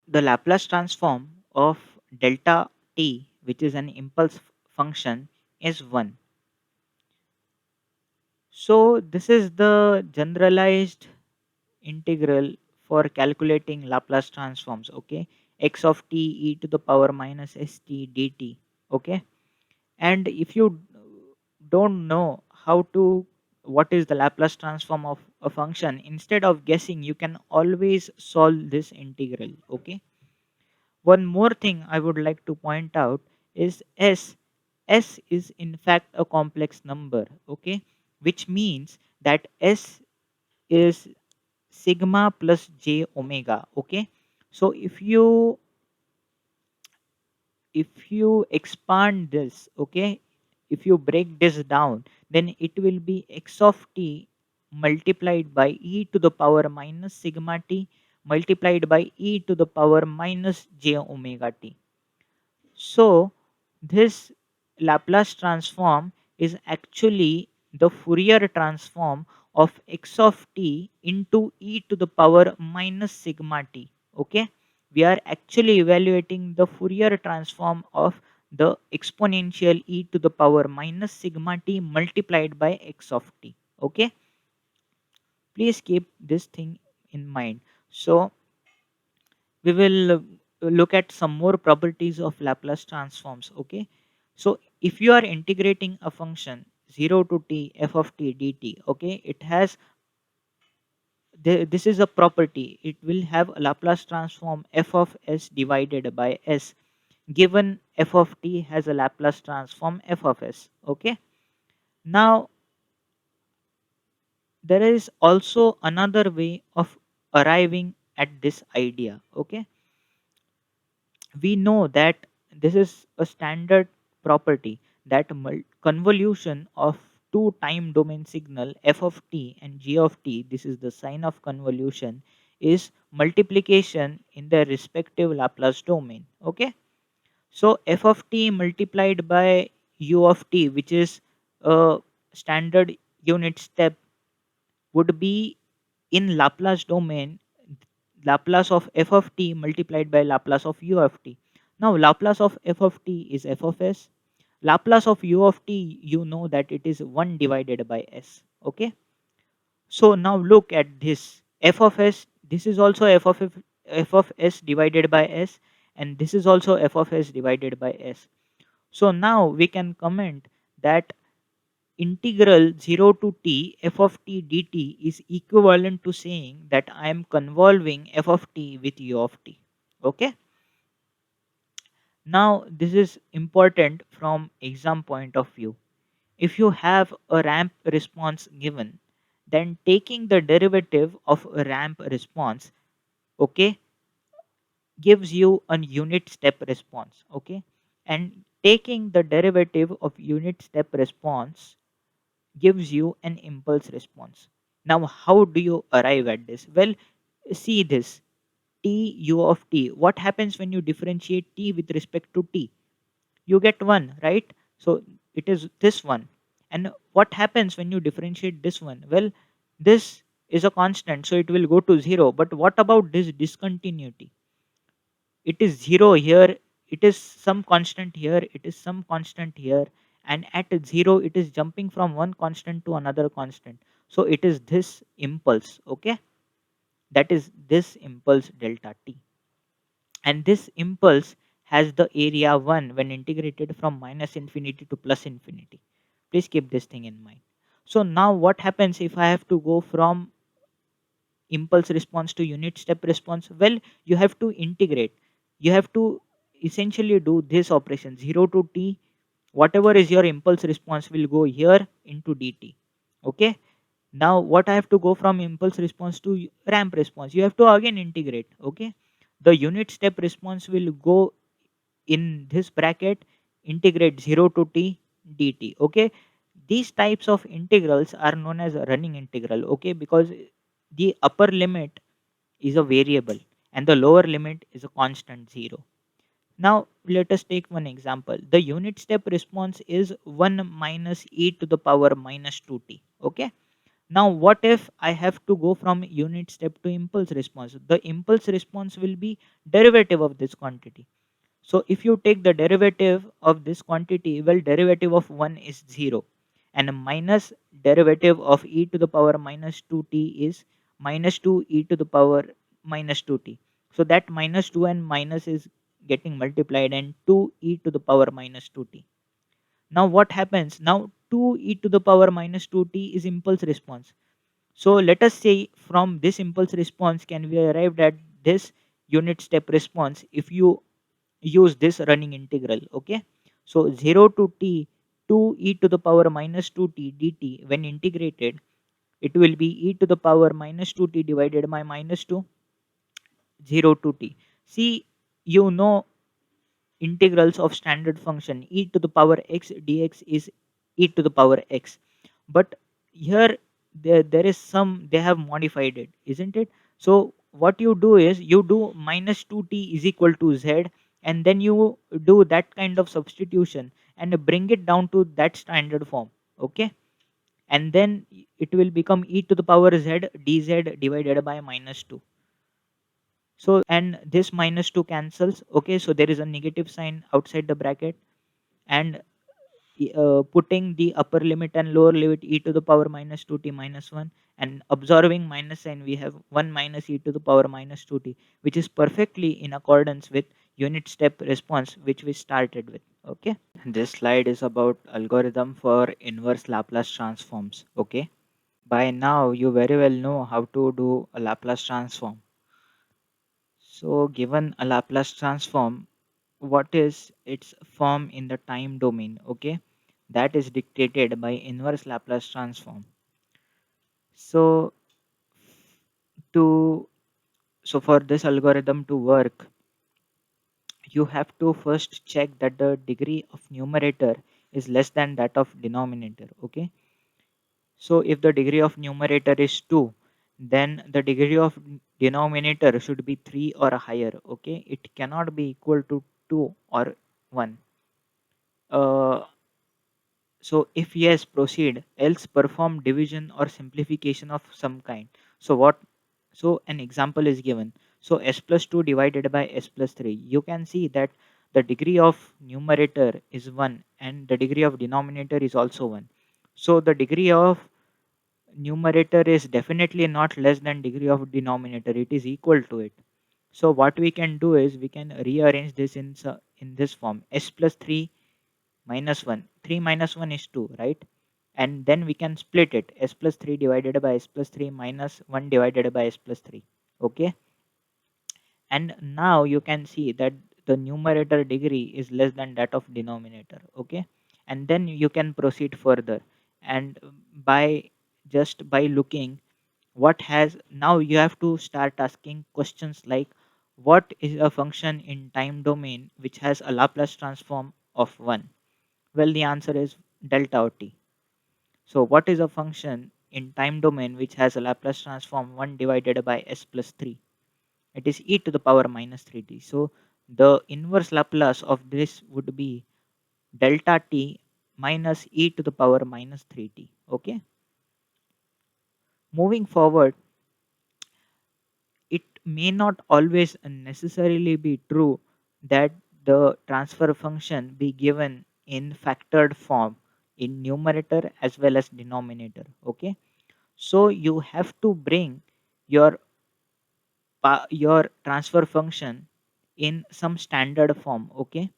the Laplace transform of delta t, which is an impulse function, is 1. So this is the generalized integral for calculating Laplace transforms. Okay, x of t e to the power minus st dt. Okay, and if you don't know how to what is the Laplace transform of a function, instead of guessing, you can always solve this integral. Okay, one more thing I would like to point out is s is in fact a complex number. Okay, which means that s is sigma plus j omega. Okay, so if you expand this, okay, if you break this down, then it will be x of t multiplied by e to the power minus sigma t multiplied by e to the power minus j omega t. So this Laplace transform is actually the Fourier transform of x of t into e to the power minus sigma t. Okay, we are actually evaluating the Fourier transform of the exponential e to the power minus sigma t multiplied by x of t. Okay, please keep this thing in mind. So we will look at some more properties of Laplace transforms. Okay, so if you are integrating a function 0 to t f of t dt, okay, it has this is a property, it will have a Laplace transform f of s divided by s, given f of t has a Laplace transform f of s. Okay, now there is also another way of arriving at this idea. Okay, we know that this is a standard property that convolution of two time domain signal f of t and g of t, this is the sign of convolution, is multiplication in their respective Laplace domain. Okay, so f of t multiplied by u of t, which is a standard unit step, would be in Laplace domain Laplace of f of t multiplied by Laplace of u of t. Now Laplace of f of t is f of s. Laplace of u of t, you know that it is 1 divided by s. Okay. So now look at this f of s. This is also f of s divided by s, and this is also f of s divided by s. So now we can comment that integral 0 to t f of t dt is equivalent to saying that I am convolving f of t with u of t. Okay. Now this is important from exam point of view. If you have a ramp response given, then taking the derivative of a ramp response, okay, gives you a unit step response. Okay, and taking the derivative of unit step response gives you an impulse response. Now, how do you arrive at this? Well, see this t u of t. What happens when you differentiate t with respect to t? You get 1, right? So it is this one. And what happens when you differentiate this one? Well, this is a constant, so it will go to 0. But what about this discontinuity? It is 0 here, it is some constant here, it is some constant here, and at 0 it is jumping from one constant to another constant. So it is this impulse. Okay, that is this impulse delta t, and this impulse has the area 1 when integrated from minus infinity to plus infinity. Please keep this thing in mind. So now what happens if I have to go from impulse response to unit step response? Well, you have to integrate, you have to essentially do this operation 0 to t, whatever is your impulse response will go here into dt. Okay, now what I have to go from impulse response to ramp response, you have to again integrate. Okay, the unit step response will go in this bracket, integrate 0 to t dt. Okay, these types of integrals are known as a running integral. Okay, because the upper limit is a variable and the lower limit is a constant 0. Now let us take one example. The unit step response is 1 minus e to the power minus 2t. Okay, Now, what if I have to go from unit step to impulse response? The impulse response will be derivative of this quantity. So if you take the derivative of this quantity, well, derivative of 1 is 0, and a minus derivative of e to the power minus 2t is minus 2 e to the power minus 2t. So that minus 2 and minus is getting multiplied, and 2 e to the power minus 2t. Now what happens? Now 2 e to the power minus 2t is impulse response. So let us say from this impulse response can we arrive at this unit step response if you use this running integral. Okay, so 0 to t 2 e to the power minus 2t dt, when integrated it will be e to the power minus 2t divided by minus 2, 0 to t. See, you know integrals of standard function e to the power x dx is e to the power x, but here there is some, they have modified it, isn't it? So what you do is you do minus 2t is equal to z, and then you do that kind of substitution and bring it down to that standard form. Okay, and then it will become e to the power z dz divided by minus 2. So and this minus 2 cancels. Okay, so there is a negative sign outside the bracket, and putting the upper limit and lower limit e to the power minus 2t minus 1, and observing minus sign, we have 1 minus e to the power minus 2t, which is perfectly in accordance with unit step response which we started with. Okay, this slide is about algorithm for inverse Laplace transforms. Okay, by now you very well know how to do a Laplace transform. So given a Laplace transform, what is its form in the time domain? Okay, that is dictated by inverse Laplace transform. So to so for this algorithm to work, you have to first check that the degree of numerator is less than that of denominator. Okay, so if the degree of numerator is 2, then the degree of denominator should be 3 or higher. Okay, it cannot be equal to 2 or 1. uh, so if yes, proceed, else perform division or simplification of some kind. So what? So an example is given. So s plus 2 divided by s plus 3. You can see that the degree of numerator is 1 and the degree of denominator is also 1. So the degree of numerator is definitely not less than degree of denominator. It is equal to it. So what we can do is we can rearrange this in this form: s plus 3 minus 1. 3 minus 1 is 2, right? And then we can split it: s plus 3 divided by s plus 3 minus 1 divided by s plus 3. Okay, and now you can see that the numerator degree is less than that of denominator. Okay, and then you can proceed further, and by just by looking what has, now you have to start asking questions like, what is a function in time domain which has a Laplace transform of 1? Well, the answer is delta t. So what is a function in time domain which has a Laplace transform 1 divided by s plus 3? It is e to the power minus 3t. So the inverse Laplace of this would be delta t minus e to the power minus 3t. Okay. Moving forward, it may not always necessarily be true that the transfer function be given in factored form in numerator as well as denominator. Okay, so you have to bring your your transfer function in some standard form. Okay,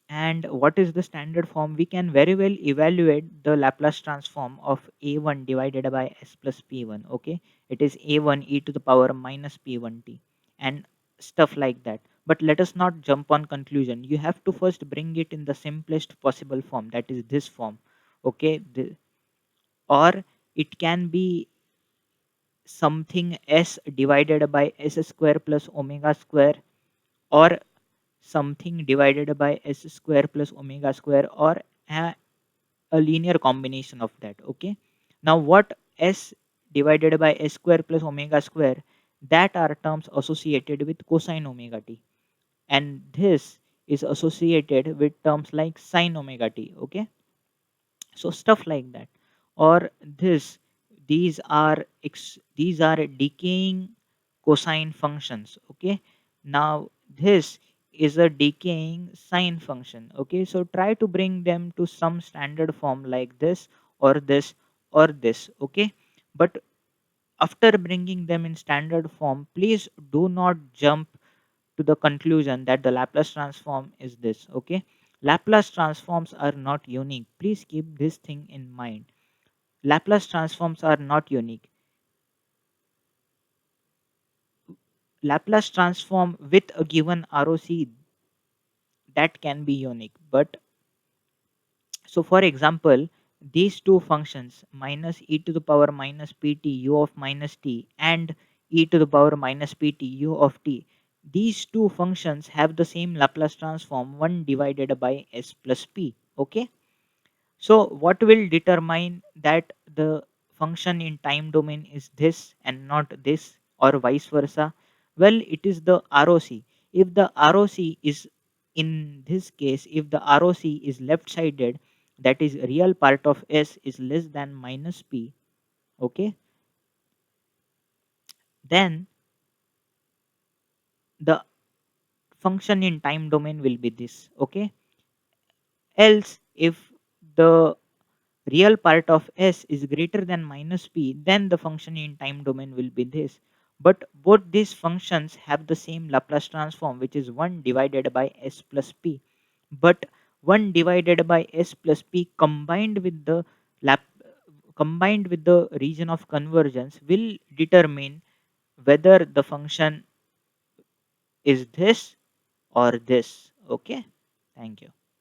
and what is the standard form? We can very well evaluate the Laplace transform of a1 divided by s plus p1. Okay, it is a1 e to the power minus p1t and stuff like that. But let us not jump on conclusion. You have to first bring it in the simplest possible form, that is this form. Okay, or it can be something s divided by s square plus omega square, or something divided by s square plus omega square, or a linear combination of that. Okay, now what s divided by s square plus omega square, that are terms associated with cosine omega t, and this is associated with terms like sine omega t. Okay, so stuff like that. or this. These are decaying cosine functions. Okay, now this is a decaying sine function. Okay, so try to bring them to some standard form like this or this or this. Okay, but after bringing them in standard form, please do not jump to the conclusion that the Laplace transform is this. Okay, Laplace transforms are not unique. Please keep this thing in mind. Laplace transforms are not unique. Laplace transform with a given ROC, that can be unique. But so for example, these two functions minus e to the power minus pt u of minus t and e to the power minus pt u of t, these two functions have the same Laplace transform 1 divided by s plus p. Okay, so what will determine that the function in time domain is this and not this, or vice versa? Well, it is the ROC. If the ROC is, in this case, if the ROC is left sided, that is real part of S is less than minus P, okay, then the function in time domain will be this. Okay, else if the real part of s is greater than minus p, then the function in time domain will be this. But both these functions have the same Laplace transform, which is 1 divided by s plus p. But 1 divided by s plus p combined with the lap combined with the region of convergence will determine whether the function is this or this. Okay, thank you.